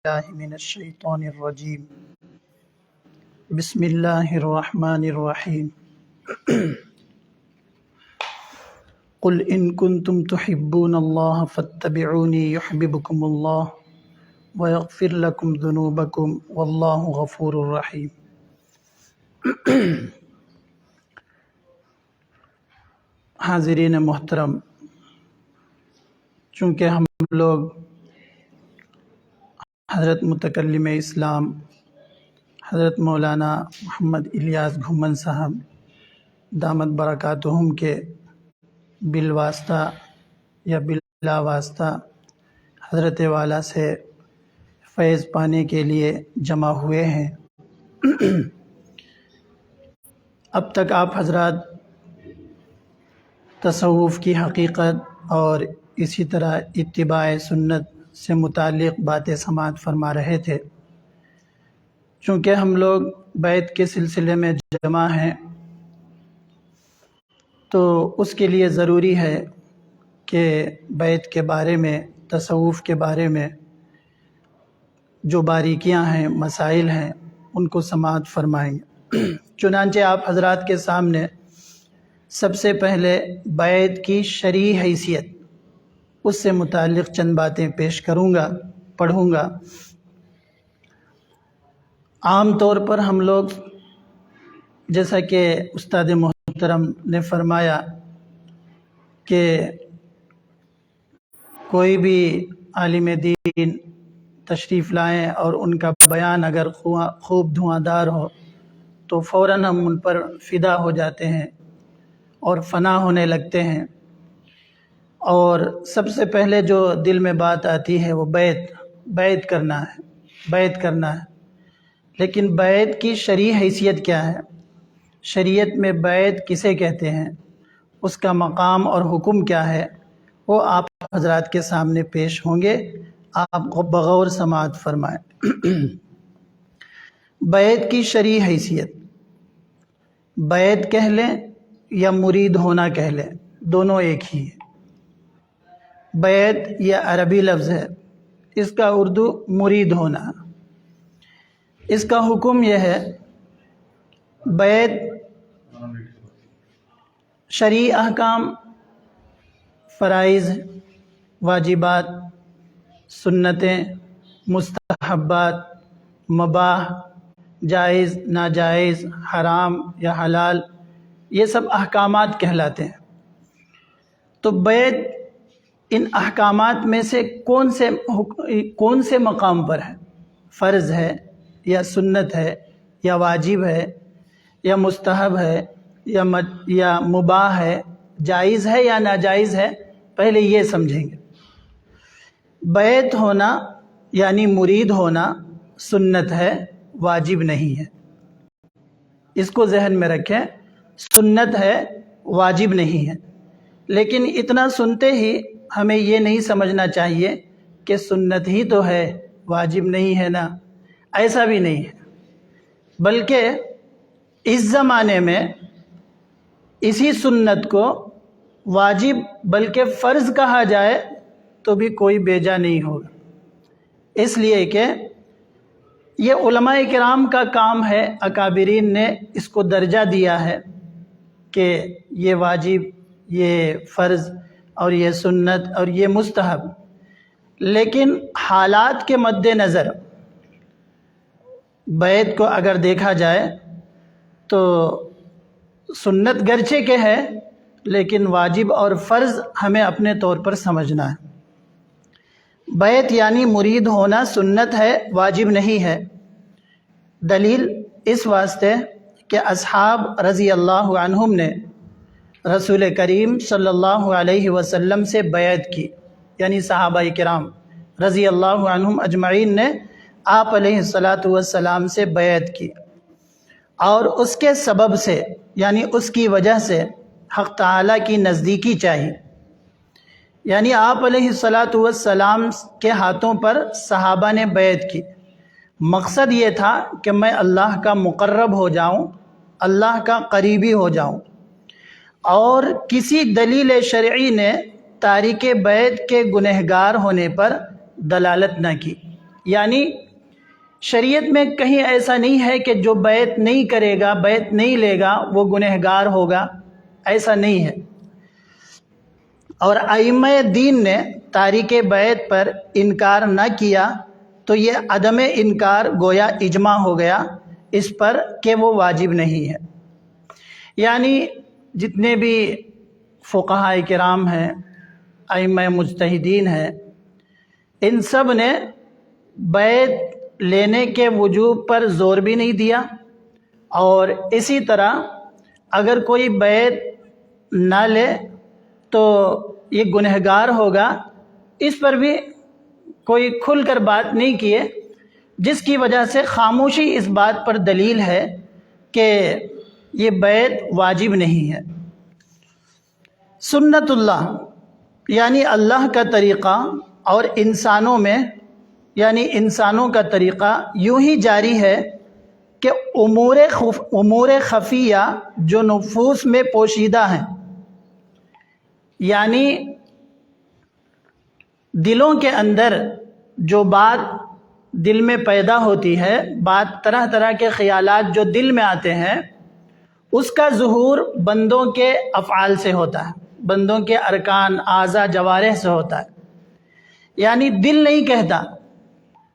بالله من الشيطان الرجيم بسم الله الرحمن الرحيم قل إن كنتم تحبون الله فاتبعوني يحببكم الله ويغفر لكم ذنوبكم والله غفور رحيم۔ حاضرین محترم، چونکہ ہم لوگ حضرت متکلم اسلام حضرت مولانا محمد الیاس گھمن صاحب دامت برکاتہم کے بالواسطہ یا بلا واسطہ حضرت والا سے فیض پانے کے لیے جمع ہوئے ہیں۔ اب تک آپ حضرات تصوف کی حقیقت اور اسی طرح اتباع سنت سے متعلق باتیں سماعت فرما رہے تھے۔ چونکہ ہم لوگ بیعت کے سلسلے میں جمع ہیں تو اس کے لیے ضروری ہے کہ بیعت کے بارے میں، تصوف کے بارے میں جو باریکیاں ہیں، مسائل ہیں، ان کو سماعت فرمائیں۔ چنانچہ آپ حضرات کے سامنے سب سے پہلے بیعت کی شرعی حیثیت، اس سے متعلق چند باتیں پیش کروں گا، پڑھوں گا۔ عام طور پر ہم لوگ، جیسا کہ استاد محترم نے فرمایا کہ کوئی بھی عالم دین تشریف لائیں اور ان کا بیان اگر خوب دھواں ہو تو فوراً ہم ان پر فدا ہو جاتے ہیں اور فنا ہونے لگتے ہیں، اور سب سے پہلے جو دل میں بات آتی ہے وہ بیعت کرنا ہے، بیعت کرنا ہے۔ لیکن بیعت کی شرعی حیثیت کیا ہے؟ شریعت میں بیعت کسے کہتے ہیں، اس کا مقام اور حکم کیا ہے، وہ آپ حضرات کے سامنے پیش ہوں گے، آپ بغور سماعت فرمائیں۔ بیعت کی شرعی حیثیت، بیعت کہہ لیں یا مرید ہونا کہہ لیں، دونوں ایک ہی ہیں۔ بیعت یہ عربی لفظ ہے، اس کا اردو مرید ہونا۔ اس کا حکم یہ ہے، بیعت شرعی احکام، فرائض، واجبات، سنتیں، مستحبات، مباح، جائز، ناجائز، حرام یا حلال، یہ سب احکامات کہلاتے ہیں۔ تو بیعت ان احکامات میں سے کون سے مقام پر ہے؟ فرض ہے یا سنت ہے یا واجب ہے یا مستحب ہے یا مباح ہے، جائز ہے یا ناجائز ہے، پہلے یہ سمجھیں گے۔ بیعت ہونا یعنی مرید ہونا سنت ہے، واجب نہیں ہے۔ اس کو ذہن میں رکھیں، سنت ہے، واجب نہیں ہے۔ لیکن اتنا سنتے ہی ہمیں یہ نہیں سمجھنا چاہیے کہ سنت ہی تو ہے، واجب نہیں ہے نا، ایسا بھی نہیں ہے۔ بلکہ اس زمانے میں اسی سنت کو واجب بلکہ فرض کہا جائے تو بھی کوئی بیجا نہیں ہوگا، اس لیے کہ یہ علماء کرام کا کام ہے، اکابرین نے اس کو درجہ دیا ہے کہ یہ واجب، یہ فرض اور یہ سنت اور یہ مستحب۔ لیکن حالات کے مد نظر بیعت کو اگر دیکھا جائے تو سنت گرچہ کہ ہے، لیکن واجب اور فرض ہمیں اپنے طور پر سمجھنا ہے۔ بیعت یعنی مرید ہونا سنت ہے، واجب نہیں ہے۔ دلیل اس واسطے کہ اصحاب رضی اللہ عنہم نے رسول کریم صلی اللہ علیہ وسلم سے بیعت کی، یعنی صحابہ کرام رضی اللہ عنہم اجمعین نے آپ علیہ السلام سے بیعت کی، اور اس کے سبب سے یعنی اس کی وجہ سے حق تعالیٰ کی نزدیکی چاہی۔ یعنی آپ علیہ السلام کے ہاتھوں پر صحابہ نے بیعت کی، مقصد یہ تھا کہ میں اللہ کا مقرب ہو جاؤں، اللہ کا قریبی ہو جاؤں، اور کسی دلیل شرعی نے تارک بیعت کے گنہگار ہونے پر دلالت نہ کی۔ یعنی شریعت میں کہیں ایسا نہیں ہے کہ جو بیعت نہیں کرے گا، بیعت نہیں لے گا وہ گنہگار ہوگا، ایسا نہیں ہے۔ اور ائمہ دین نے تارک بیعت پر انکار نہ کیا تو یہ عدم انکار گویا اجماع ہو گیا اس پر کہ وہ واجب نہیں ہے۔ یعنی جتنے بھی فقہاء کرام ہیں، ائمہ مجتہدین ہیں، ان سب نے بیعت لینے کے وجوب پر زور بھی نہیں دیا، اور اسی طرح اگر کوئی بیعت نہ لے تو یہ گنہگار ہوگا، اس پر بھی کوئی کھل کر بات نہیں کیے، جس کی وجہ سے خاموشی اس بات پر دلیل ہے کہ یہ بیعت واجب نہیں ہے۔ سنت اللہ یعنی اللہ کا طریقہ اور انسانوں میں یعنی انسانوں کا طریقہ یوں ہی جاری ہے کہ امور خفیہ جو نفوس میں پوشیدہ ہیں، یعنی دلوں کے اندر جو بات دل میں پیدا ہوتی ہے، بات طرح طرح کے خیالات جو دل میں آتے ہیں، اس کا ظہور بندوں کے افعال سے ہوتا ہے، بندوں کے ارکان، اعضاء، جوارح سے ہوتا ہے۔ یعنی دل نہیں کہتا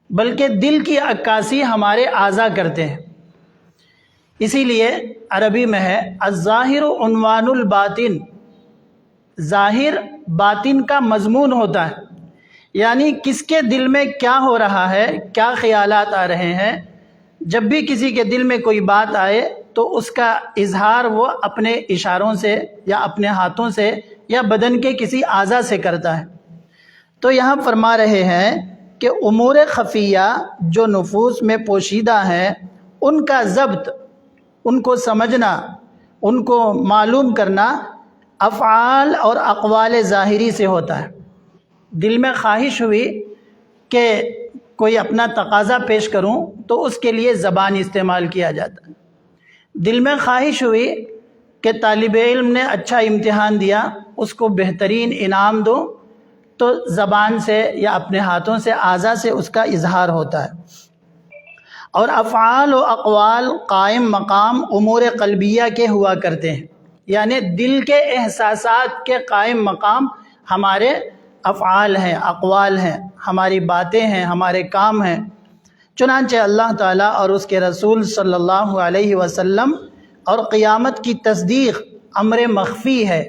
بلکہ دل کی عکاسی ہمارے اعضاء کرتے ہیں۔ اسی لیے عربی میں ہے الظاہر عنوان الباطن، ظاہر باطن کا مضمون ہوتا ہے، یعنی کس کے دل میں کیا ہو رہا ہے، کیا خیالات آ رہے ہیں۔ جب بھی کسی کے دل میں کوئی بات آئے تو اس کا اظہار وہ اپنے اشاروں سے یا اپنے ہاتھوں سے یا بدن کے کسی اعضاء سے کرتا ہے۔ تو یہاں فرما رہے ہیں کہ امور خفیہ جو نفوس میں پوشیدہ ہیں، ان کا ضبط، ان کو سمجھنا، ان کو معلوم کرنا افعال اور اقوال ظاہری سے ہوتا ہے۔ دل میں خواہش ہوئی کہ کوئی اپنا تقاضا پیش کروں تو اس کے لیے زبان استعمال کیا جاتا ہے۔ دل میں خواہش ہوئی کہ طالب علم نے اچھا امتحان دیا، اس کو بہترین انعام دو، تو زبان سے یا اپنے ہاتھوں سے، اعضاء سے اس کا اظہار ہوتا ہے۔ اور افعال و اقوال قائم مقام امور قلبیہ کے ہوا کرتے ہیں، یعنی دل کے احساسات کے قائم مقام ہمارے افعال ہیں، اقوال ہیں، ہماری باتیں ہیں، ہمارے کام ہیں۔ چنانچہ اللہ تعالیٰ اور اس کے رسول صلی اللہ علیہ وسلم اور قیامت کی تصدیق امر مخفی ہے،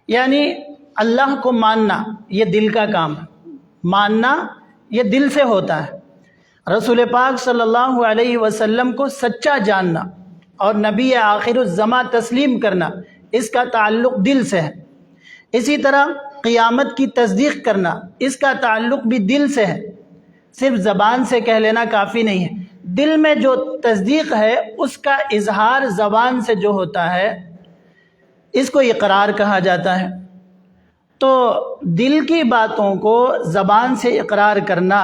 یعنی اللہ کو ماننا یہ دل کا کام ہے، ماننا یہ دل سے ہوتا ہے۔ رسول پاک صلی اللہ علیہ وسلم کو سچا جاننا اور نبی آخر الزماں تسلیم کرنا، اس کا تعلق دل سے ہے۔ اسی طرح قیامت کی تصدیق کرنا، اس کا تعلق بھی دل سے ہے، صرف زبان سے کہہ لینا کافی نہیں ہے۔ دل میں جو تصدیق ہے اس کا اظہار زبان سے جو ہوتا ہے اس کو اقرار کہا جاتا ہے۔ تو دل کی باتوں کو زبان سے اقرار کرنا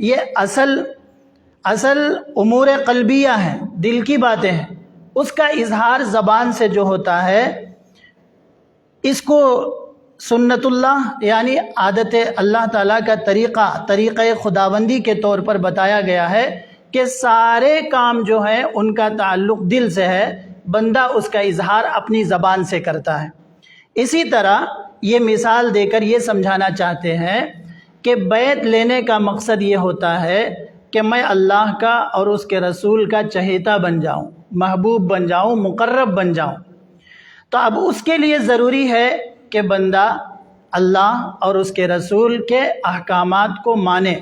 یہ اصل امور قلبیہ ہیں، دل کی باتیں ہیں، اس کا اظہار زبان سے جو ہوتا ہے اس کو سنت اللہ یعنی عادت اللہ تعالیٰ کا طریقہ خداوندی کے طور پر بتایا گیا ہے کہ سارے کام جو ہیں ان کا تعلق دل سے ہے، بندہ اس کا اظہار اپنی زبان سے کرتا ہے۔ اسی طرح یہ مثال دے کر یہ سمجھانا چاہتے ہیں کہ بیعت لینے کا مقصد یہ ہوتا ہے کہ میں اللہ کا اور اس کے رسول کا چہیتا بن جاؤں، محبوب بن جاؤں، مقرب بن جاؤں۔ تو اب اس کے لیے ضروری ہے کہ بندہ اللہ اور اس کے رسول کے احکامات کو مانے،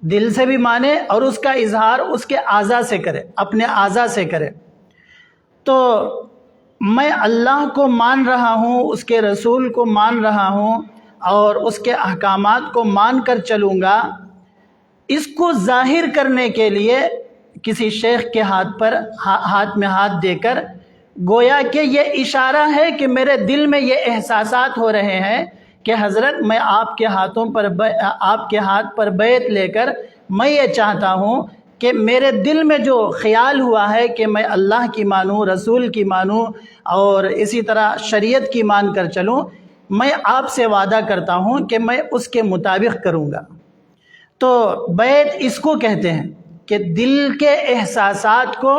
دل سے بھی مانے اور اس کا اظہار اس کے اعضاء سے کرے، اپنے اعضاء سے کرے۔ تو میں اللہ کو مان رہا ہوں، اس کے رسول کو مان رہا ہوں اور اس کے احکامات کو مان کر چلوں گا، اس کو ظاہر کرنے کے لیے کسی شیخ کے ہاتھ میں ہاتھ دے کر گویا کہ یہ اشارہ ہے کہ میرے دل میں یہ احساسات ہو رہے ہیں کہ حضرت میں آپ کے ہاتھ پر بیعت لے کر میں یہ چاہتا ہوں کہ میرے دل میں جو خیال ہوا ہے کہ میں اللہ کی مانوں، رسول کی مانوں اور اسی طرح شریعت کی مان کر چلوں، میں آپ سے وعدہ کرتا ہوں کہ میں اس کے مطابق کروں گا۔ تو بیعت اس کو کہتے ہیں کہ دل کے احساسات کو،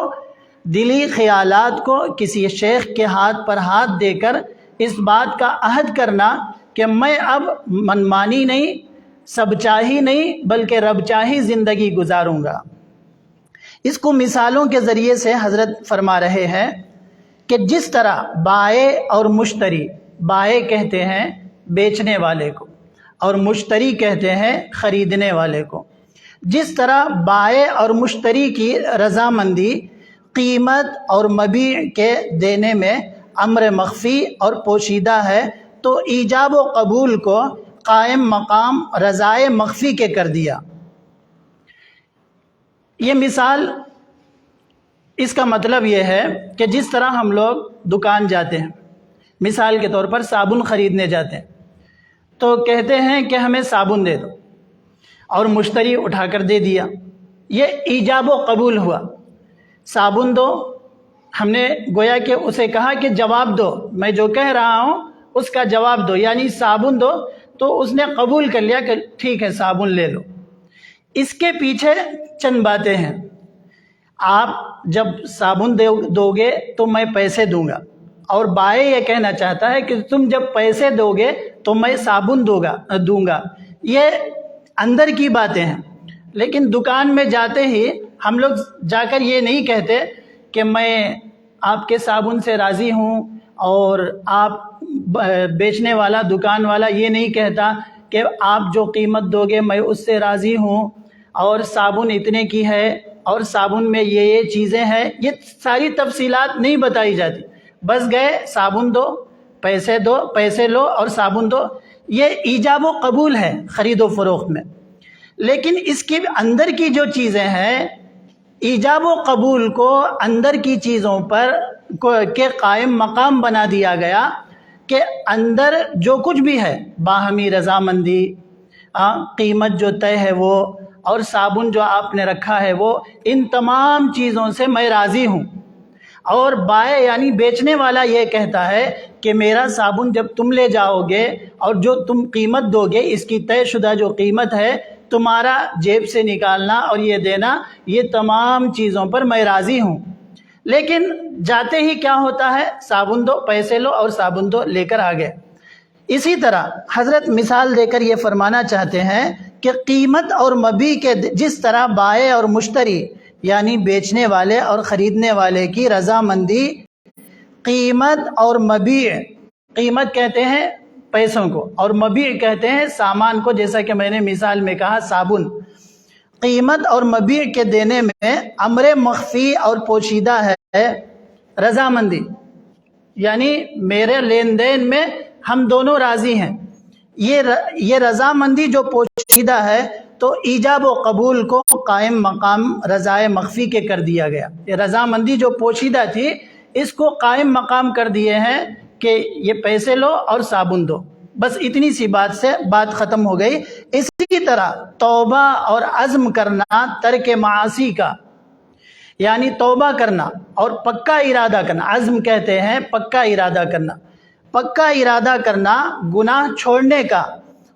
دلی خیالات کو کسی شیخ کے ہاتھ پر ہاتھ دے کر اس بات کا عہد کرنا کہ میں اب منمانی نہیں، سب چاہی نہیں، بلکہ رب چاہی زندگی گزاروں گا۔ اس کو مثالوں کے ذریعے سے حضرت فرما رہے ہیں کہ جس طرح بائع اور مشتری، بائع کہتے ہیں بیچنے والے کو اور مشتری کہتے ہیں خریدنے والے کو، جس طرح بائع اور مشتری کی رضامندی قیمت اور مبیع کے دینے میں امر مخفی اور پوشیدہ ہے، تو ایجاب و قبول کو قائم مقام رضائے مخفی کے کر دیا۔ یہ مثال، اس کا مطلب یہ ہے کہ جس طرح ہم لوگ دکان جاتے ہیں، مثال کے طور پر صابن خریدنے جاتے ہیں، تو کہتے ہیں کہ ہمیں صابن دے دو، اور مشتری اٹھا کر دے دیا، یہ ایجاب و قبول ہوا۔ صابن دو، ہم نے گویا کہ اسے کہا کہ جواب دو، میں جو کہہ رہا ہوں اس کا جواب دو، یعنی صابن دو، تو اس نے قبول کر لیا کہ ٹھیک ہے صابن لے لو۔ اس کے پیچھے چند باتیں ہیں۔ آپ جب صابن دو گے تو میں پیسے دوں گا، اور بائع یہ کہنا چاہتا ہے کہ تم جب پیسے دو گے تو میں صابن دوں گا۔ یہ اندر کی باتیں ہیں، لیکن دکان میں جاتے ہی ہم لوگ جا کر یہ نہیں کہتے کہ میں آپ کے صابن سے راضی ہوں، اور آپ بیچنے والا، دکان والا یہ نہیں کہتا کہ آپ جو قیمت دو گے میں اس سے راضی ہوں، اور صابن اتنے کی ہے، اور صابن میں یہ چیزیں ہیں، یہ ساری تفصیلات نہیں بتائی جاتی، بس گئے صابن دو، پیسے لو اور صابن دو۔ یہ ایجاب و قبول ہے خرید و فروخت میں، لیکن اس کے اندر کی جو چیزیں ہیں، ایجاب و قبول کو اندر کی چیزوں پر کے قائم مقام بنا دیا گیا کہ اندر جو کچھ بھی ہے، باہمی رضامندی، قیمت جو طے ہے وہ، اور صابن جو آپ نے رکھا ہے وہ، ان تمام چیزوں سے میں راضی ہوں۔ اور بائع یعنی بیچنے والا یہ کہتا ہے کہ میرا صابن جب تم لے جاؤ گے اور جو تم قیمت دو گے، اس کی طے شدہ جو قیمت ہے، تمہارا جیب سے نکالنا اور یہ دینا، یہ تمام چیزوں پر میں راضی ہوں۔ لیکن جاتے ہی کیا ہوتا ہے؟ صابن دو، پیسے لو اور صابن دو، لے کر آ گئے۔ اسی طرح حضرت مثال دے کر یہ فرمانا چاہتے ہیں کہ قیمت اور مبیع کے جس طرح بائع اور مشتری یعنی بیچنے والے اور خریدنے والے کی رضامندی قیمت اور مبیع، قیمت کہتے ہیں پیسوں کو اور مبیع کہتے ہیں سامان کو، جیسا کہ میں نے مثال میں کہا صابن، قیمت اور مبیع کے دینے میں امر مخفی اور پوشیدہ ہے رضامندی، یعنی میرے لین دین میں ہم دونوں راضی ہیں۔ یہ رضامندی جو پوشیدہ ہے تو ایجاب و قبول کو قائم مقام رضائے مخفی کے کر دیا گیا۔ یہ رضامندی جو پوشیدہ تھی اس کو قائم مقام کر دیے ہیں کہ یہ پیسے لو اور صابن دو، بس اتنی سی بات سے بات ختم ہو گئی۔ اسی طرح توبہ اور عزم کرنا ترک معاصی کا، یعنی توبہ کرنا اور پکا ارادہ کرنا، عزم کہتے ہیں پکا ارادہ کرنا، پکا ارادہ کرنا گناہ چھوڑنے کا،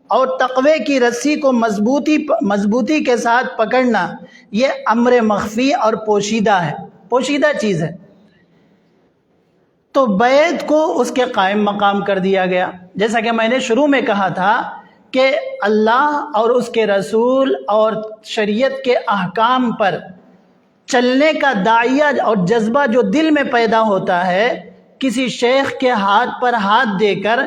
اور تقوی کی رسی کو مضبوطی کے ساتھ پکڑنا، یہ امر مخفی اور پوشیدہ ہے، پوشیدہ چیز ہے۔ تو بیعت کو اس کے قائم مقام کر دیا گیا، جیسا کہ میں نے شروع میں کہا تھا کہ اللہ اور اس کے رسول اور شریعت کے احکام پر چلنے کا داعیہ اور جذبہ جو دل میں پیدا ہوتا ہے، کسی شیخ کے ہاتھ پر ہاتھ دے کر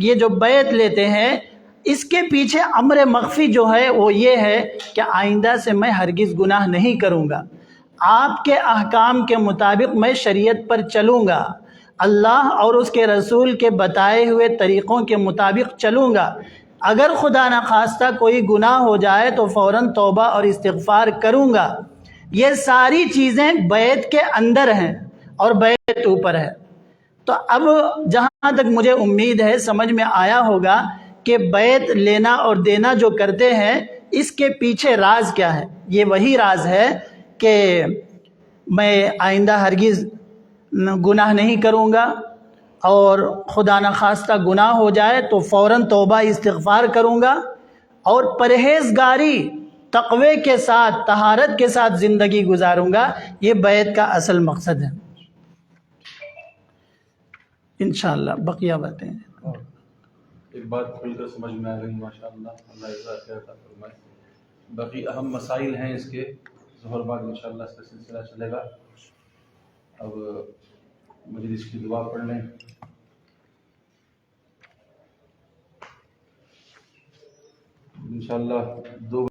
یہ جو بیعت لیتے ہیں، اس کے پیچھے امر مخفی جو ہے وہ یہ ہے کہ آئندہ سے میں ہرگز گناہ نہیں کروں گا، آپ کے احکام کے مطابق میں شریعت پر چلوں گا، اللہ اور اس کے رسول کے بتائے ہوئے طریقوں کے مطابق چلوں گا، اگر خدا نخواستہ کوئی گناہ ہو جائے تو فوراً توبہ اور استغفار کروں گا۔ یہ ساری چیزیں بیعت کے اندر ہیں اور بیعت اوپر ہے۔ تو اب جہاں تک مجھے امید ہے سمجھ میں آیا ہوگا کہ بیعت لینا اور دینا جو کرتے ہیں اس کے پیچھے راز کیا ہے۔ یہ وہی راز ہے کہ میں آئندہ ہرگز گناہ نہیں کروں گا، اور خدا نخواستہ گناہ ہو جائے تو فوراً توبہ استغفار کروں گا، اور پرہیزگاری تقوی کے ساتھ طہارت کے ساتھ زندگی گزاروں گا، یہ بیعت کا اصل مقصد ہے۔ انشاءاللہ بقیہ باتیں ایک بات کھل کر سمجھ میں آ گئی ماشاءاللہ، اللہ جزاک خیر عطا فرمائے۔ باقی اہم مسائل ہیں اس کے، ظہر بعد انشاءاللہ اس کا سلسلہ چلے گا۔ اب مجلس کی دعا پڑھ لیں۔ انشاءاللہ 2